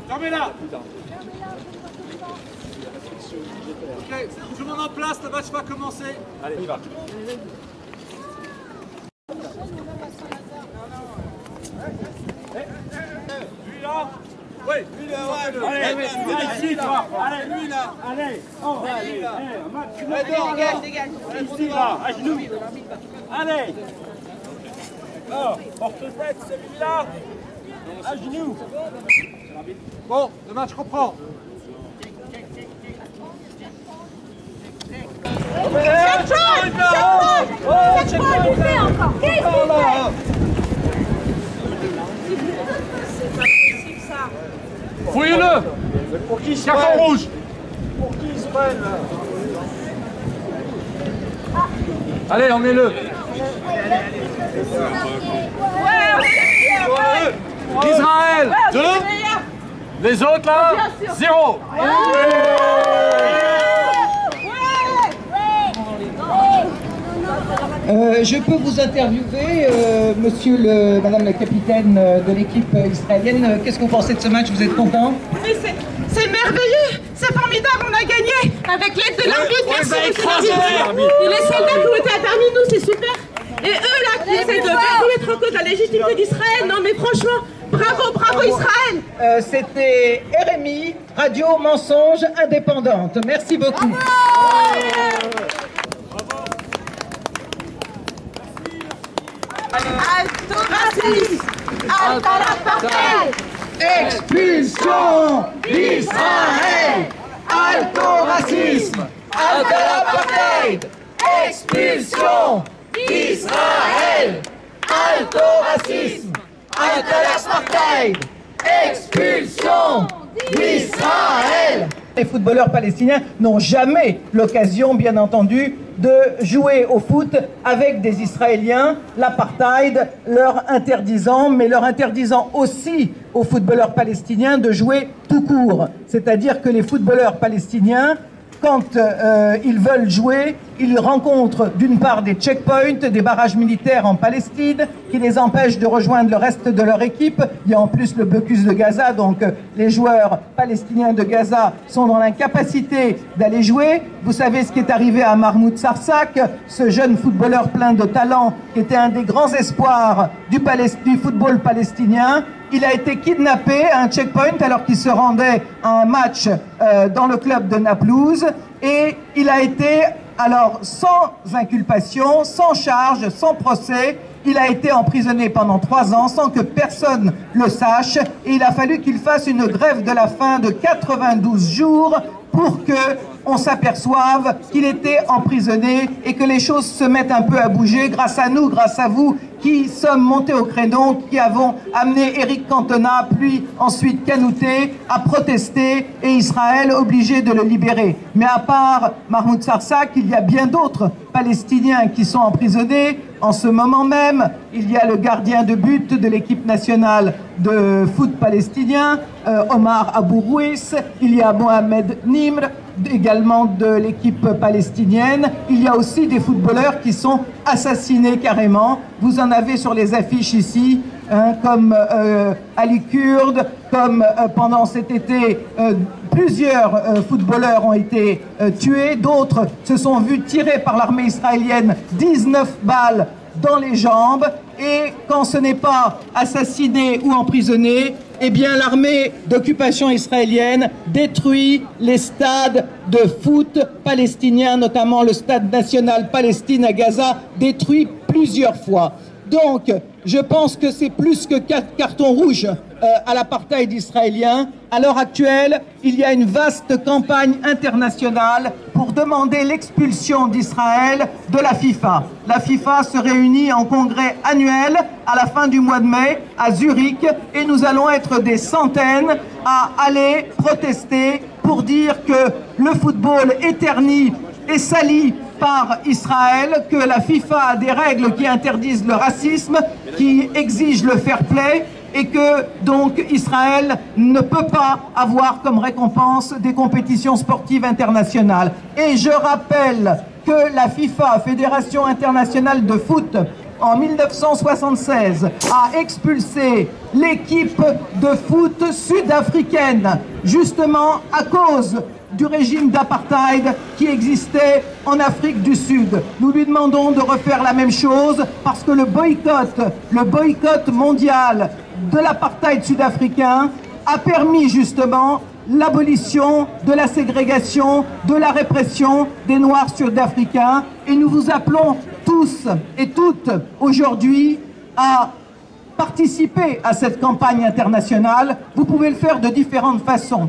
Fermez-la. Ok, tout le monde en place, le match va commencer. Allez, on y va. Lui là. Oui, lui là, ouais. Allez, ici, là. Allez, lui là. Allez, on va aller. Dégage, dégage. Ici, là, à genoux. Allez. Oh, porte-tête, celui-là. À genoux. Bon, le match reprend. Fouillez-le. Pour qui Carton rouge. Pour qui ils se prennent là? Allez, emmenez-le. Israël 2. Les autres là 0. Je peux vous interviewer, madame la capitaine de l'équipe israélienne. Qu'est-ce que vous pensez de ce match? Vous êtes content? Mais c'est merveilleux, c'est formidable, on a gagné avec l'aide de l'arbitre. Merci et les soldats qui ont été parmi nous, c'est super. Et eux là qui essaient de remettre en cause la légitimité d'Israël, non mais franchement, bravo, bravo Israël. C'était RMI, Radio Mensonge Indépendante. Merci beaucoup. Alto racisme, alto l'apartheid. Expulsion d'Israël. Alto racisme, alto l'apartheid. Expulsion d'Israël. Alto racisme, alto l'apartheid. Expulsion d'Israël. Les footballeurs palestiniens n'ont jamais l'occasion, bien entendu, de jouer au foot avec des Israéliens, l'apartheid leur interdisant, mais leur interdisant aussi aux footballeurs palestiniens de jouer tout court. C'est-à-dire que les footballeurs palestiniens, quand ils veulent jouer, ils rencontrent d'une part des checkpoints, des barrages militaires en Palestine, qui les empêchent de rejoindre le reste de leur équipe. Il y a en plus le blocus de Gaza, donc les joueurs palestiniens de Gaza sont dans l'incapacité d'aller jouer. Vous savez ce qui est arrivé à Mahmoud Sarsak, ce jeune footballeur plein de talent, qui était un des grands espoirs du football palestinien. Il a été kidnappé à un checkpoint alors qu'il se rendait à un match dans le club de Naplouse et il a été, alors sans inculpation, sans charge, sans procès, il a été emprisonné pendant 3 ans sans que personne le sache et il a fallu qu'il fasse une grève de la faim de 92 jours pour que on s'aperçoive qu'il était emprisonné et que les choses se mettent un peu à bouger grâce à nous, grâce à vous, qui sommes montés au créneau, qui avons amené Eric Cantona, puis ensuite Canouté, à protester et Israël obligé de le libérer. Mais à part Mahmoud Sarsak, il y a bien d'autres Palestiniens qui sont emprisonnés. En ce moment même, il y a le gardien de but de l'équipe nationale de foot palestinien, Omar Abou Rouis, il y a Mohamed Nimr, également de l'équipe palestinienne. Il y a aussi des footballeurs qui sont assassinés carrément. Vous en avez sur les affiches ici, hein, comme Ali Kurd, comme pendant cet été, plusieurs footballeurs ont été tués. D'autres se sont vus tirer par l'armée israélienne 19 balles dans les jambes. Et quand ce n'est pas assassiné ou emprisonné, eh bien l'armée d'occupation israélienne détruit les stades de foot palestiniens, notamment le stade national Palestine à Gaza, détruit plusieurs fois. Donc, je pense que c'est plus que 4 cartons rouges à l'apartheid israélien. À l'heure actuelle, il y a une vaste campagne internationale pour demander l'expulsion d'Israël de la FIFA. La FIFA se réunit en congrès annuel à la fin du mois de mai à Zurich et nous allons être des centaines à aller protester pour dire que le football est terni et sali par Israël, que la FIFA a des règles qui interdisent le racisme, qui exigent le fair play et que donc Israël ne peut pas avoir comme récompense des compétitions sportives internationales. Et je rappelle que la FIFA, Fédération internationale de foot, en 1976, a expulsé l'équipe de foot sud-africaine, justement à cause du régime d'apartheid qui existait en Afrique du Sud. Nous lui demandons de refaire la même chose parce que le boycott mondial de l'apartheid sud-africain a permis justement l'abolition de la ségrégation, de la répression des Noirs sud-africains. Et nous vous appelons tous et toutes aujourd'hui à participer à cette campagne internationale. Vous pouvez le faire de différentes façons.